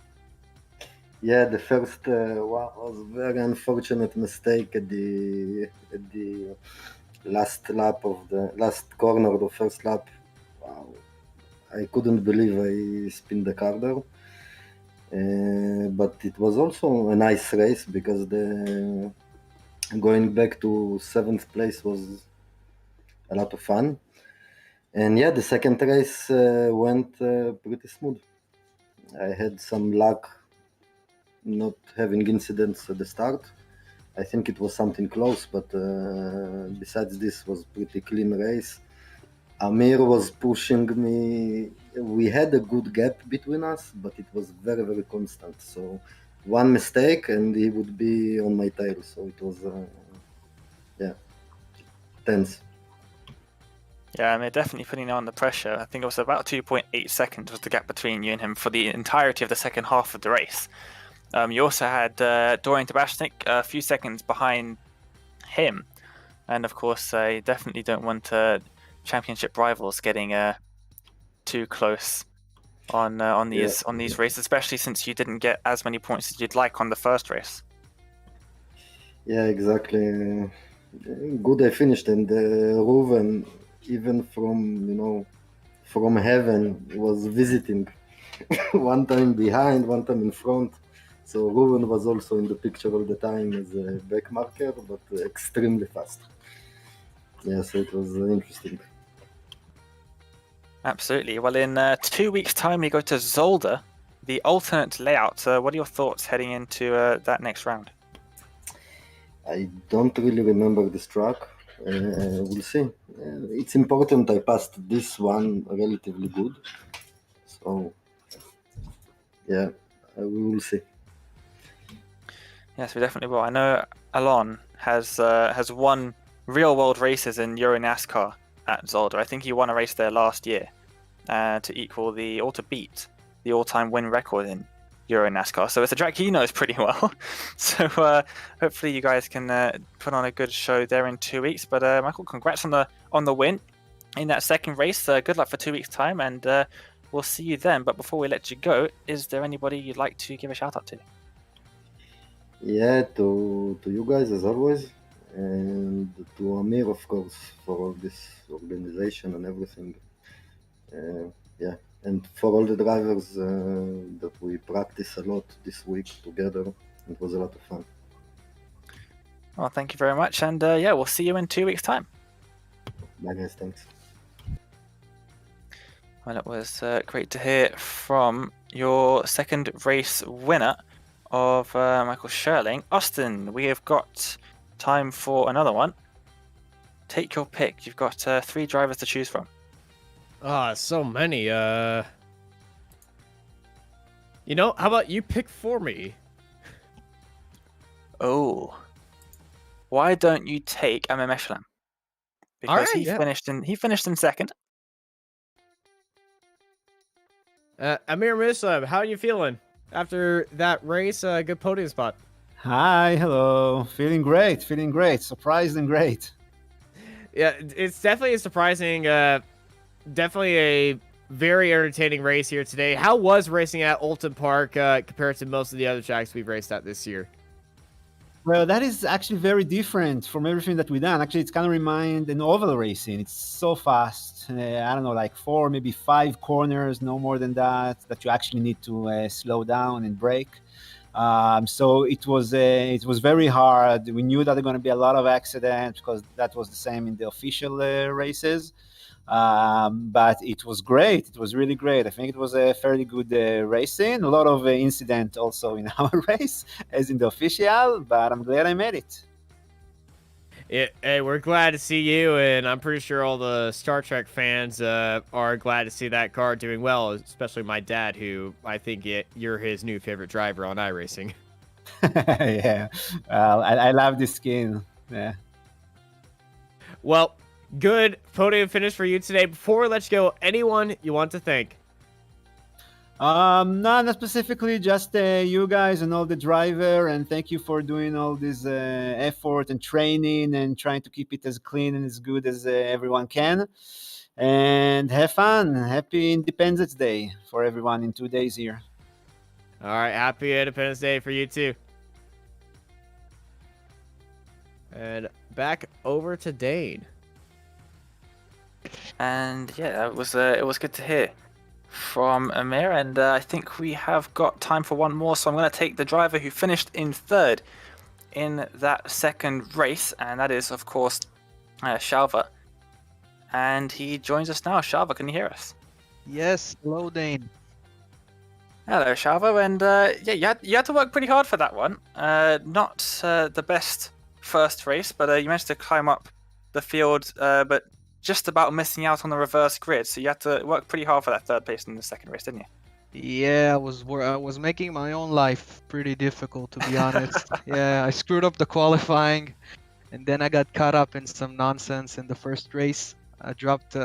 Yeah, the first was a very unfortunate mistake at the last lap of the last corner of the first lap. Wow, I couldn't believe I spun the car there. But it was also a nice race because the going back to 7th place was a lot of fun. And yeah, the second race went pretty smooth. I had some luck not having incidents at the start. I think it was something close, but besides this was pretty clean race. Amir was pushing me. We had a good gap between us, but it was very, very constant. So one mistake and he would be on my tail. So it was, tense. Yeah, and they're definitely putting you under pressure. I think it was about 2.8 seconds was the gap between you and him for the entirety of the second half of the race. You also had Dorian Tabashnik a few seconds behind him. And of course, you definitely don't want championship rivals getting too close on these races, especially since you didn't get as many points as you'd like on the first race. Yeah, exactly. Good, I finished, and Ruven, even from heaven, was visiting. One time behind, one time in front. So Ruven was also in the picture all the time as a back marker, but extremely fast. Yeah, so it was interesting. Absolutely. Well, in 2 weeks' time, we go to Zolder, the alternate layout. What are your thoughts heading into that next round? I don't really remember this track. We'll see. It's important I passed this one relatively good. So, yeah, we will see. Yes, we definitely will. I know Alon has won real-world races in Euro NASCAR at Zolder. I think he won a race there last year to equal or to beat the all-time win record in Euro NASCAR. So it's a track he knows pretty well. So hopefully you guys can put on a good show there in 2 weeks. But Michael, congrats on the win in that second race. Good luck for 2 weeks' time, and we'll see you then. But before we let you go, is there anybody you'd like to give a shout out to? Yeah, to you guys as always, and to Amir, of course, for all this organization and everything. Yeah, and for all the drivers that we practice a lot this week together. It was a lot of fun. Well, thank you very much, and yeah, we'll see you in 2 weeks' time. Bye, guys. Thanks. Well, it was great to hear from your second race winner of Michael Scherling. Austin, we have got time for another one. Take your pick. You've got 3 drivers to choose from. So many. How about you pick for me? Oh. Why don't you take Amir Meshlam? Because he finished in second. Amir Mishlam, how are you feeling after that race? Good podium spot. Hi, hello. Feeling great, surprised and great. Yeah, it's definitely a surprising, definitely a very entertaining race here today. How was racing at Oulton Park compared to most of the other tracks we've raced at this year? Well, that is actually very different from everything that we've done. Actually, it's kind of remind an oval racing. It's so fast. I don't know, like 4, maybe 5 corners, no more than that you actually need to slow down and brake. So it was very hard. We knew that there were going to be a lot of accidents because that was the same in the official races. But it was great. It was really great. I think it was a fairly good racing. A lot of incident also in our race, as in the official. But I'm glad I made it. Yeah, hey, we're glad to see you, and I'm pretty sure all the Star Trek fans are glad to see that car doing well, especially my dad, who I think you're his new favorite driver on iRacing. Yeah, I love this skin. Yeah. Well, good podium finish for you today. Before we let you go, anyone you want to thank? No, not specifically, just you guys and all the driver, and thank you for doing all this effort and training and trying to keep it as clean and as good as everyone can. And have fun. Happy Independence Day for everyone in 2 days here. All right, happy Independence Day for you too. And back over to Dane. And yeah, it was good to hear from Amir, and I think we have got time for one more, so I'm going to take the driver who finished in third in that second race, and that is, of course, Shalva. And he joins us now. Shalva, can you hear us? Yes, hello Dane. Hello, Shalva, and yeah, you had to work pretty hard for that one. Not the best first race, but you managed to climb up the field, but just about missing out on the reverse grid. So you had to work pretty hard for that third place in the second race, didn't you? Yeah, I was making my own life pretty difficult, to be honest. Yeah, I screwed up the qualifying, and then I got caught up in some nonsense in the first race. I dropped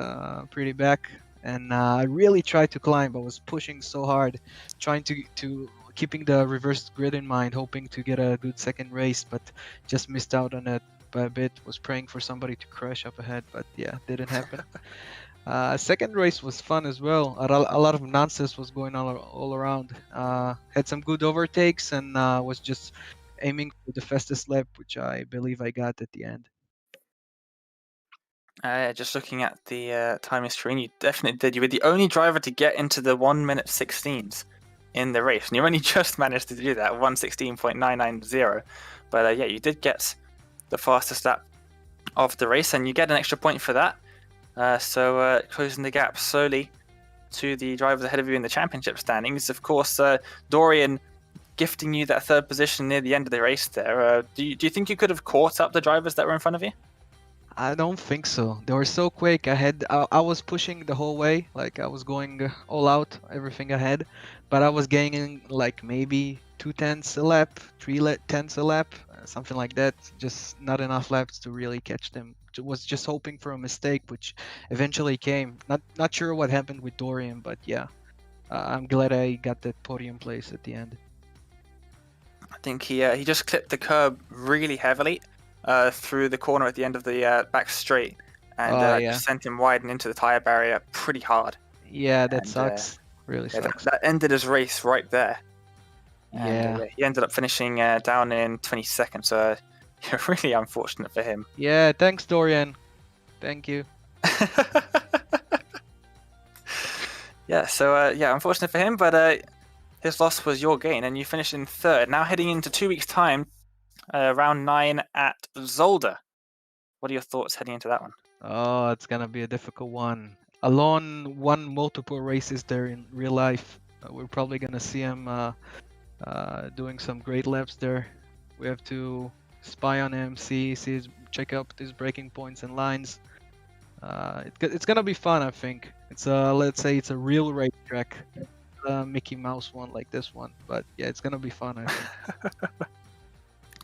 pretty back, and I really tried to climb. I was pushing so hard, trying to keeping the reverse grid in mind, hoping to get a good second race, but just missed out on it by a bit. Was praying for somebody to crash up ahead, but yeah, didn't happen. Second race was fun as well. A lot of nonsense was going on all around. Had some good overtakes and was just aiming for the fastest lap, which I believe I got at the end. Just looking at the timing screen, you definitely did. You were the only driver to get into the 1-minute 16s in the race, and you only just managed to do that, 1:16.990. But yeah, you did get the fastest lap of the race, and you get an extra point for that. So closing the gap slowly to the drivers ahead of you in the championship standings. Of course, Dorian gifting you that third position near the end of the race there. Do you think you could have caught up the drivers that were in front of you? I don't think so. They were so quick. I was pushing the whole way, like I was going all out, everything ahead, but I was gaining like maybe 2/10 a lap, 3/10 a lap, something like that. Just not enough laps to really catch them. Was just hoping for a mistake, which eventually came. Not sure what happened with Dorian, but yeah, I'm glad I got that podium place at the end. I think he just clipped the curb really heavily through the corner at the end of the back straight, and Yeah. just sent him wide and into the tire barrier pretty hard. Yeah, that And, sucks. Really Yeah, sucks. that ended his race right there. And, Yeah. he ended up finishing down in 22nd, so really unfortunate for him. Yeah, thanks, Dorian. Thank you. Yeah, so yeah, unfortunate for him, but his loss was your gain, and you finished in third. Now heading into 2 weeks' time, round 9 at Zolder. What are your thoughts heading into that one? Oh, it's gonna be a difficult one. Alon won multiple races there in real life. We're probably gonna see him doing some great laps there. We have to spy on him, check out his braking points and lines. It's gonna be fun, I think. Let's say it's a real racetrack, Mickey Mouse one like this one. But yeah, it's gonna be fun, I think.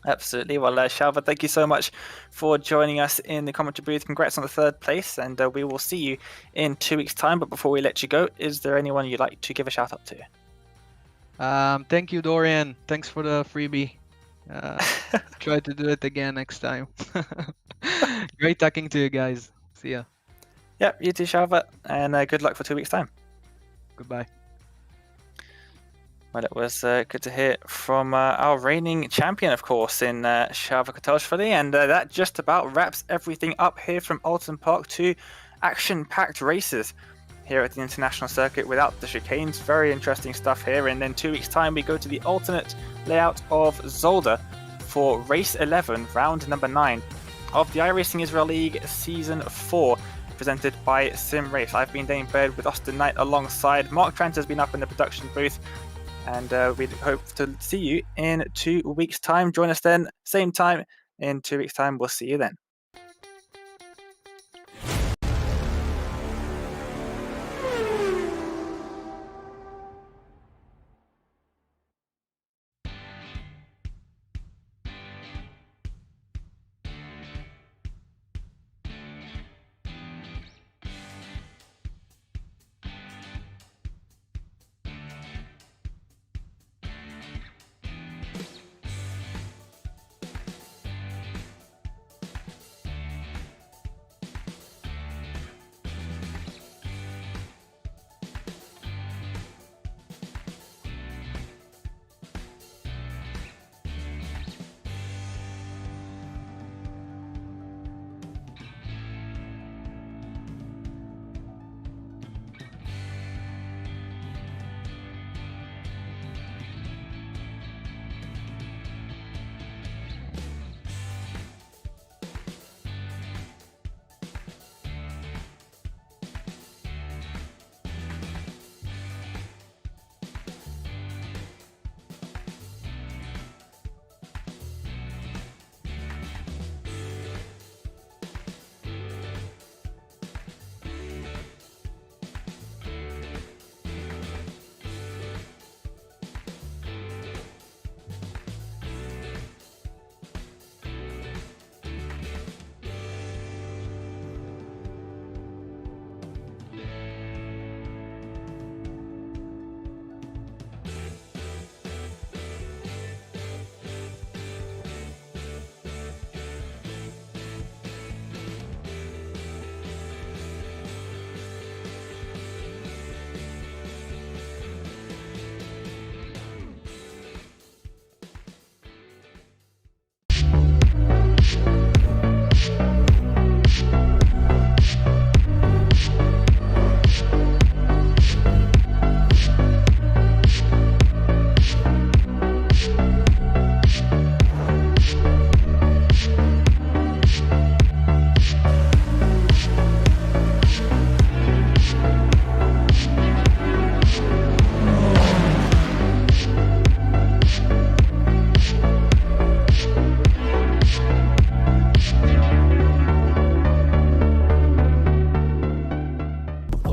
Absolutely. Well, Shalva, thank you so much for joining us in the commentary booth. Congrats on the third place, and we will see you in 2 weeks' time. But before we let you go, is there anyone you'd like to give a shout out to? Thank you, Dorian. Thanks for the freebie. Try to do it again next time. Great talking to you guys. See ya. Yep, you too, Shalva, and good luck for 2 weeks' time. Goodbye. Well, it was good to hear from our reigning champion, of course, in Shalva Kotelshvili, and that just about wraps everything up here from Oulton Park. 2 action-packed races here at the international circuit without the chicanes. Very interesting stuff here, and then 2 weeks' time we go to the alternate layout of Zolder for race 11, round number 9 of the iRacing Israel League Season 4, presented by Sim Race. I've been Dane Baird with Austin Knight alongside. Mark Trent has been up in the production booth, and we hope to see you in 2 weeks' time. Join us then, same time in 2 weeks' time. We'll see you then.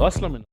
הרס למנ...